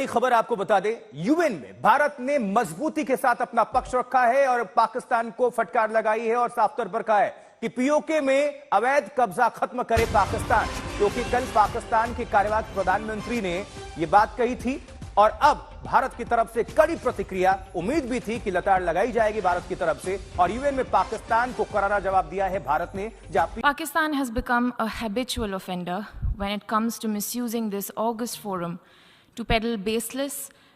बड़ी खबर आपको बता दें, यूएन में भारत ने मजबूती के साथ अपना पक्ष रखा है और पाकिस्तान को फटकार लगाई है और साफ तौर पर कहा है कि पीओके में अवैध कब्जा खत्म करे पाकिस्तान, क्योंकि कल पाकिस्तान के कार्यवाहक प्रधानमंत्री ने यह बात कही थी और अब भारत की तरफ से कड़ी प्रतिक्रिया। उम्मीद भी थी कि लताड़ लगाई जाएगी भारत की तरफ से और यूएन में पाकिस्तान को करारा जवाब दिया है भारत ने। Pakistan has become a habitual offender when it comes to misusing this august forum to peddle baseless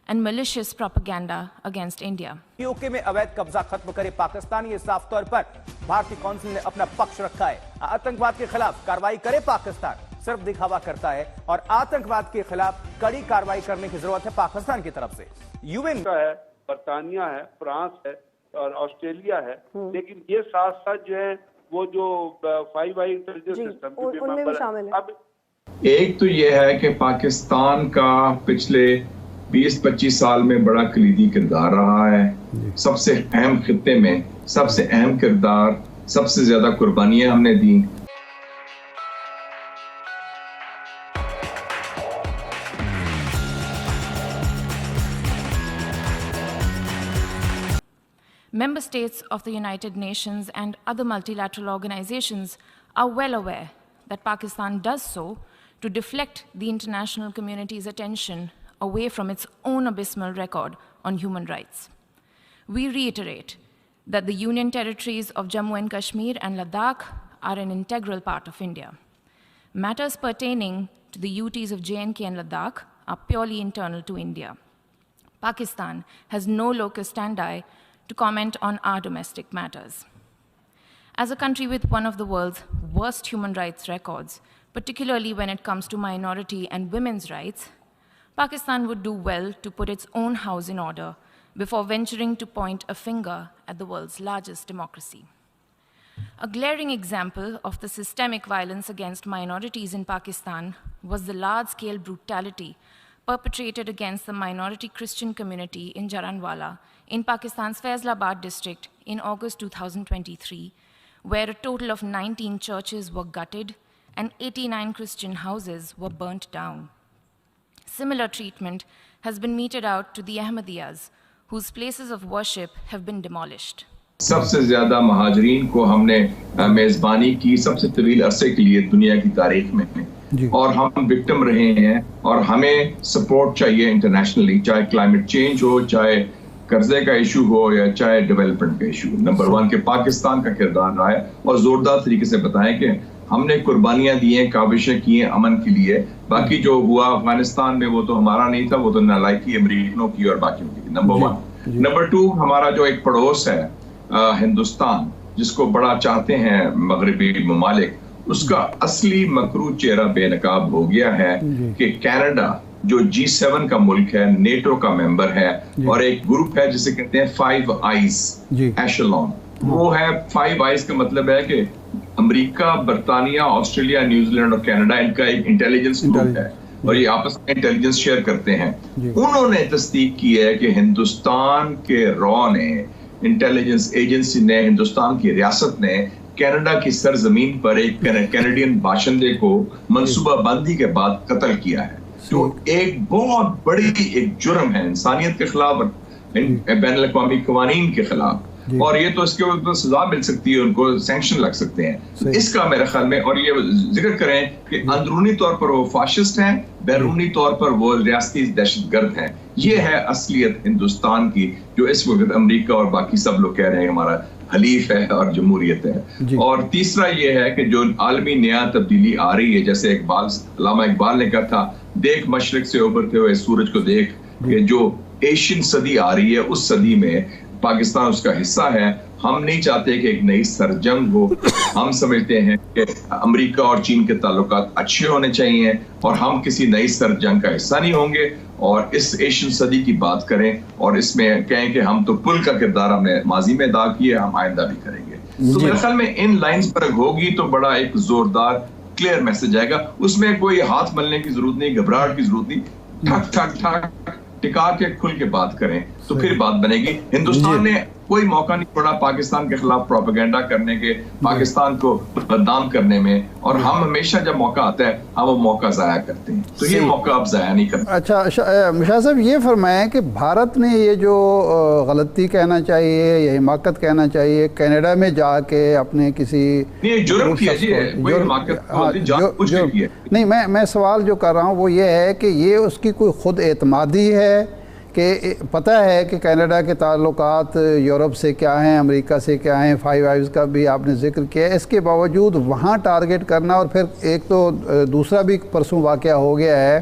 and malicious propaganda against India. PoK में अवैध कब्जा खत्म करे पाकिस्तान, ये साफ तौर पर भारतीय काउंसिल ने अपना पक्ष रखा है। आतंकवाद के खिलाफ कार्रवाई करे पाकिस्तान, सिर्फ दिखावा करता है और आतंकवाद के खिलाफ कड़ी कार्रवाई करने की जरूरत है पाकिस्तान की तरफ से। यूएन है, बर्तानिया है, फ्रांस है और ऑस्ट्रेलिया है, लेकिन ये साथ साथ जो है वो जो 5 आई इंटेलिजेंस सिस्टम उनमें भी शामिल है। एक तो ये है कि पाकिस्तान का पिछले 20-25 साल में बड़ा कलीदी किरदार रहा है। सबसे अहम खित्ते में सबसे अहम किरदार, सबसे ज्यादा कुर्बानियां हमने दी। Member states of the United Nations and other multilateral organizations are well aware that Pakistan does so to deflect the international community's attention away from its own abysmal record on human rights. We reiterate that the Union territories of Jammu and Kashmir and Ladakh are an integral part of India. Matters pertaining to the UTs of J&K and Ladakh are purely internal to India. Pakistan has no locus standi to comment on our domestic matters. As a country with one of the world's worst human rights records, particularly when it comes to minority and women's rights, Pakistan would do well to put its own house in order before venturing to point a finger at the world's largest democracy. A glaring example of the systemic violence against minorities in Pakistan was the large-scale brutality perpetrated against the minority Christian community in Jaranwala in Pakistan's Faisalabad district in August 2023, where a total of 19 churches were gutted and 89 Christian houses were burnt down. Similar treatment has been meted out to the Ahmadiyyas, whose places of worship have been demolished. सबसे ज्यादा महाजरीन को हमने मेजबानी की सबसे तवील अरसे के लिए दुनिया की तारीख में, और हम विक्टिम रहे हैं और हमें सपोर्ट चाहिए इंटरनेशनली, चाहे क्लाइमेट चेंज हो, चाहे कर्जे का इशू हो या चाहे डेवलपमेंट का इशू। नंबर 1 के पाकिस्तान का किरदार रहा है और जोरदार तरीके से बताएं कि हमने कुर्बानियां दी हैं, काविशें की हैं अमन के लिए। बाकी जो हुआ अफगानिस्तान में वो तो हमारा नहीं था, वो तो नालायकी अमरीकनों की और बाकियों की। नंबर 1। नंबर 2, हमारा जो एक पड़ोस है हिंदुस्तान, जिसको बड़ा चाहते हैं मगरबी ममालिक, उसका असली मकरू चेहरा बेनकाब हो गया है कि कनाडा जो G7 का मुल्क है, नेटो का मेंबर है और एक ग्रुप है जिसे कहते हैं 5 आइज एशेलॉन। वो है 5 आइज का मतलब है कि अमेरिका, बर्तानिया, ऑस्ट्रेलिया, न्यूजीलैंड और कनाडा, इनका एक इंटेलिजेंस ग्रुप है और ये आपस में इंटेलिजेंस शेयर करते हैं। उन्होंने तस्दीक की है कि हिंदुस्तान के रॉ ने, इंटेलिजेंस एजेंसी ने, हिंदुस्तान की रियासत ने कनाडा की सरजमीन पर एक कैनेडियन बाशिंदे को मंसूबाबंदी के बाद कत्ल किया है, जो एक बहुत बड़ी एक जुर्म है इंसानियत के खिलाफ, बैनुल-अक़वामी क़वानीन के खिलाफ, और ये तो इसके ऊपर सजा मिल सकती है, उनको सैंक्शन लग सकते हैं। तो इसका मेरे ख्याल में, और ये जिक्र करें कि अंदरूनी तौर पर वो फाशिस्ट हैं, बैरूनी तौर पर वो रियासती दहशतगर्द हैं। ये है असलियत हिंदुस्तान की, जो इस वक्त अमेरिका और बाकी सब लोग कह रहे हैं हमारा हलीफ है और जमहूरियत है। और तीसरा ये है कि जो आलमी नया तब्दीली आ रही है, जैसे अल्लामा इकबाल ने कहा था, देख मशरिक से उभरते हुए सूरज को देख, कि जो एशियन सदी आ रही है उस सदी में पाकिस्तान उसका हिस्सा है। हम नहीं चाहते कि एक नई सरजंग हो। हम समझते हैं कि अमेरिका और चीन के ताल्लुकात अच्छे होने चाहिए और हम किसी नई सरजंग का हिस्सा नहीं होंगे। और इस एशियन सदी की बात करें और इसमें कहें कि हम तो पुल का किरदार हमने माजी में अदा किया, हम आइंदा भी करेंगे। तो मेरे ख्याल में इन लाइंस पर होगी तो बड़ा एक जोरदार क्लियर मैसेज आएगा। उसमें कोई हाथ मलने की जरूरत नहीं, घबराहट की जरूरत नहीं। ठक ठक ठक टिका के खुल के बात करें तो फिर बात बनेगी। हिंदुस्तान ने कोई मौका नहीं पड़ा पाकिस्तान के खिलाफ प्रोपेगेंडा करने के, पाकिस्तान को बदनाम करने में, और हम हमेशा जब मौका आता है हम वो मौका जाया करते हैं, तो ये मौका अब जाया नहीं करते। अच्छा मिशा साहब, ये फरमाएं कि भारत ने ये जो गलती कहना चाहिए या हिमाकत कहना चाहिए, कनाडा में जाके अपने किसी जुर्म किया जी, कोई हिमाकत कुछ नहीं किया। नहीं, मैं सवाल जो कर रहा हूँ वो ये है कि ये उसकी कोई खुद एतमादी है कि पता है कि कनाडा के ताल्लुकात यूरोप से क्या हैं, अमेरिका से क्या हैं, फाइव आइव्स का भी आपने जिक्र किया, इसके बावजूद वहाँ टारगेट करना, और फिर एक तो दूसरा भी परसों वाक़या हो गया है,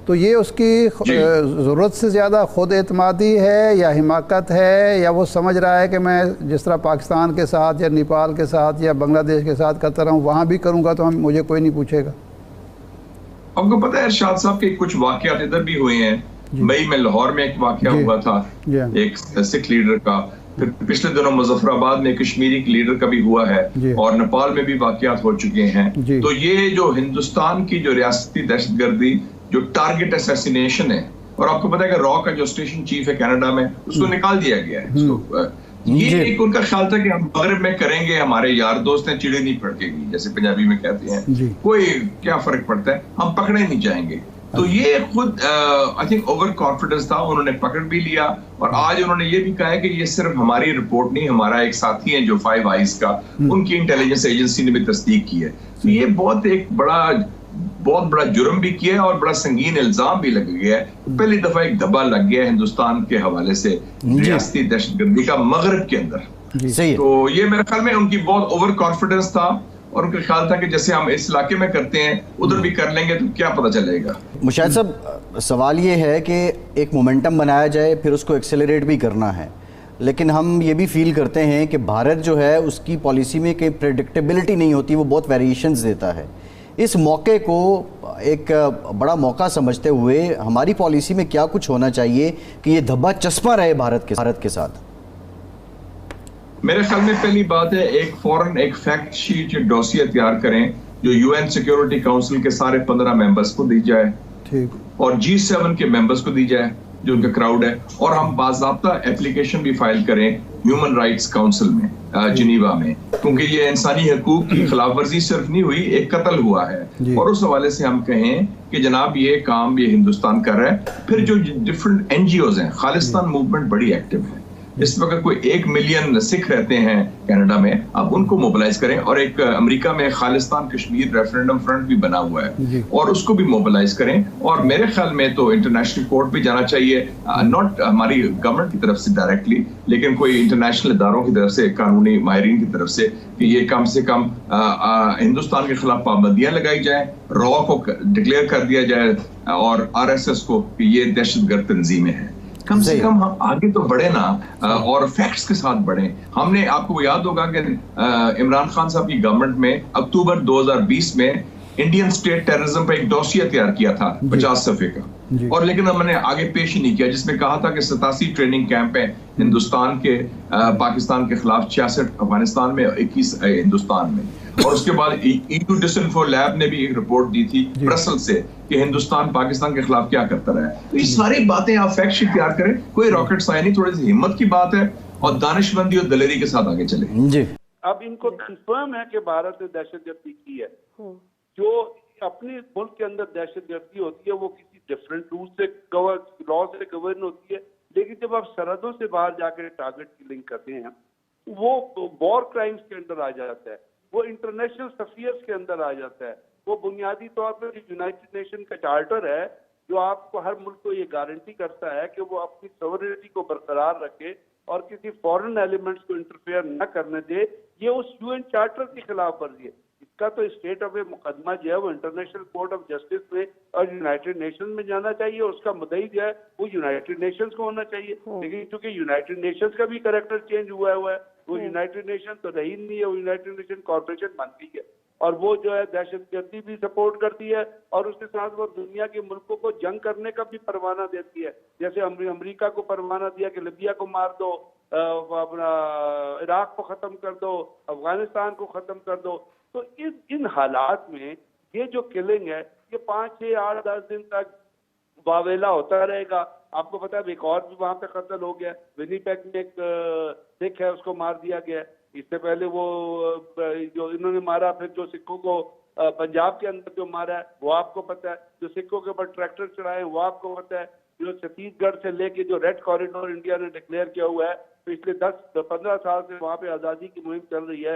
तो ये उसकी ज़रूरत से ज़्यादा खुद एतमादी है या हिमाकत है, या वो समझ रहा है कि मैं जिस तरह पाकिस्तान के साथ या नेपाल के साथ या बांग्लादेश के साथ करता रहा हूँ, वहाँ भी करूँगा तो मुझे कोई नहीं पूछेगा। आपको पता है इरशाद साहब के कुछ वाक़यात इधर भी हुए हैं। मई में लाहौर में एक वाक़या हुआ था एक सिख लीडर का, फिर पिछले दिनों मुजफ्फराबाद में कश्मीरी लीडर का भी हुआ है, और नेपाल में भी वाक़यात हो चुके हैं। तो ये जो हिंदुस्तान की जो रियासती दहशतगर्दी, जो टारगेट असैसिनेशन है, और आपको पता है कि रॉ का जो स्टेशन चीफ है कनाडा में, उसको निकाल दिया गया है। ये एक उनका ख्याल था कि हम मगरब में करेंगे, हमारे यार दोस्त हैं, चिड़े नहीं फड़केगी, जैसे पंजाबी में कहते हैं, कोई क्या फर्क पड़ता है, हम पकड़े नहीं जाएंगे। तो ये खुद आई थिंक ओवर कॉन्फिडेंस था, उन्होंने पकड़ भी लिया, और आज उन्होंने ये भी कहा है कि ये सिर्फ हमारी रिपोर्ट नहीं, हमारा एक साथी है जो फाइव आइज का, उनकी इंटेलिजेंस एजेंसी ने भी तस्दीक की है। तो ये बहुत बड़ा जुर्म भी किया है और बड़ा संगीन इल्जाम भी लग गया है। पहली दफा एक धब्बा लग गया है हिंदुस्तान के हवाले से रियासती दहशतगर्दी का मगरब के अंदर। तो ये मेरे ख्याल में उनकी बहुत ओवर कॉन्फिडेंस था, और उनका ख्याल था कि जैसे हम इस इलाके में करते हैं उधर भी कर लेंगे तो क्या पता चलेगा। मुशाहिद साहब, सवाल ये है कि एक मोमेंटम बनाया जाए, फिर उसको एक्सेलरेट भी करना है, लेकिन हम ये भी फील करते हैं कि भारत जो है उसकी पॉलिसी में कोई प्रेडिक्टेबिलिटी नहीं होती, वो बहुत वेरिएशंस देता है। इस मौके को एक बड़ा मौका समझते हुए हमारी पॉलिसी में क्या कुछ होना चाहिए कि ये धब्बा चस्पा रहे भारत के साथ? मेरे ख्याल में पहली बात है, एक फैक्ट शीट या डोसियर तैयार करें जो यूएन सिक्योरिटी काउंसिल के सारे 15 मेंबर्स को दी जाए, ठीक, और G7 के मेंबर्स को दी जाए जो उनका क्राउड है, और हम बाज़ाब्ता एप्लीकेशन भी फाइल करें ह्यूमन राइट्स काउंसिल में जिनीवा में, क्योंकि ये इंसानी हकूक की खिलाफ वर्जी सिर्फ नहीं हुई, एक कत्ल हुआ है, और उस हवाले से हम कहें कि जनाब ये काम ये हिंदुस्तान कर रहा है। फिर जो डिफरेंट NGOs हैं, खालिस्तान मूवमेंट बड़ी एक्टिव है, इस वक्त कोई 1 मिलियन सिख रहते हैं कनाडा में, अब उनको मोबिलाइज करें, और एक अमेरिका में खालिस्तान कश्मीर रेफरेंडम फ्रंट भी बना हुआ है, और उसको भी मोबिलाइज करें। और मेरे ख्याल में तो इंटरनेशनल कोर्ट भी जाना चाहिए, नॉट हमारी गवर्नमेंट की तरफ से डायरेक्टली, लेकिन कोई इंटरनेशनल इदारों की तरफ से, कानूनी माहिरीन की तरफ से, कि ये कम से कम हिंदुस्तान के खिलाफ पाबंदियां लगाई जाए, रॉ को डिक्लेयर कर दिया जाए, और RSS को कि ये दहशतगर्द तंजीमें हैं। कम से कम हम आगे तो बढ़े ना, और फैक्ट्स के साथ बढ़े। हमने, आपको याद होगा कि इमरान खान साहब की गवर्नमेंट में अक्टूबर 2020 में इंडियन स्टेट टेररिज्म पर एक डोसियर तैयार किया था 50 सफ़े का, और लेकिन हमने आगे पेश ही नहीं किया, जिसमें कहा था कि 87 ट्रेनिंग कैंप है हिंदुस्तान के पाकिस्तान के खिलाफ, 66 अफगानिस्तान में, 21 हिंदुस्तान में, और उसके बाद EU डिसइंफो लैब ने भी एक रिपोर्ट दी थी ब्रसेल्स से कि हिंदुस्तान पाकिस्तान के खिलाफ क्या करता रहा है। तो ये सारी बातें आप फैक्ट शीट तैयार करें, कोई रॉकेट साइंस नहीं, थोड़ी सी हिम्मत की बात है, और दानिशमंदी और दलेरी के साथ आगे चले। जी, अब इनको कंफर्म है कि भारत ने दहशतगर्दी की है। जो अपने मुल्क के अंदर दहशतगर्दी होती है वो किसी डिफरेंट रूल से लॉ से गवर्न होती है, लेकिन जब आप सरहदों से बाहर जाकर टारगेट किलिंग करते हैं वो वॉर क्राइम्स के अंदर आ जाता है, वो इंटरनेशनल अफेयर्स के अंदर आ जाता है। वो बुनियादी तौर पर यूनाइटेड नेशन का चार्टर है जो आपको, हर मुल्क को ये गारंटी करता है कि वो अपनी सॉवरेनिटी को बरकरार रखे और किसी फॉरेन एलिमेंट्स को इंटरफेयर न करने दे। ये उस UN चार्टर की खिलाफ वर्जी है। इसका तो स्टेट ऑफ ए मुकदमा जो है वो इंटरनेशनल कोर्ट ऑफ जस्टिस में और यूनाइटेड नेशंस में जाना चाहिए, उसका मुद्दई जो है वो यूनाइटेड नेशंस को होना चाहिए। लेकिन क्योंकि यूनाइटेड नेशंस का भी कैरेक्टर चेंज हुआ है, वो यूनाइटेड नेशन तो रही नहीं है, वो यूनाइटेड नेशन कॉर्पोरेशन बन गई है, और वो जो है दहशतगर्दी भी सपोर्ट करती है, और उसके साथ वो दुनिया के मुल्कों को जंग करने का भी परवाना देती है। जैसे अमेरिका को परवाना दिया कि लिबिया को मार दो, अपना इराक को खत्म कर दो, अफगानिस्तान को खत्म कर दो। तो इन हालात में ये जो किलिंग है ये 5, 6, 8, 10 दिन तक वावेला होता रहेगा। आपको पता है एक और भी वहां पे कत्ल हो गया, विनीपेग में एक सिख है उसको मार दिया गया। इससे पहले वो जो इन्होंने मारा, फिर जो सिखों को पंजाब के अंदर जो मारा है वो आपको पता है, जो सिखों के ऊपर ट्रैक्टर चढ़ाए वो आपको पता है, जो छत्तीसगढ़ से लेके जो रेड कॉरिडोर इंडिया ने डिक्लेयर किया हुआ है, पिछले 10-15 साल से वहां पे आजादी की मुहिम चल रही है।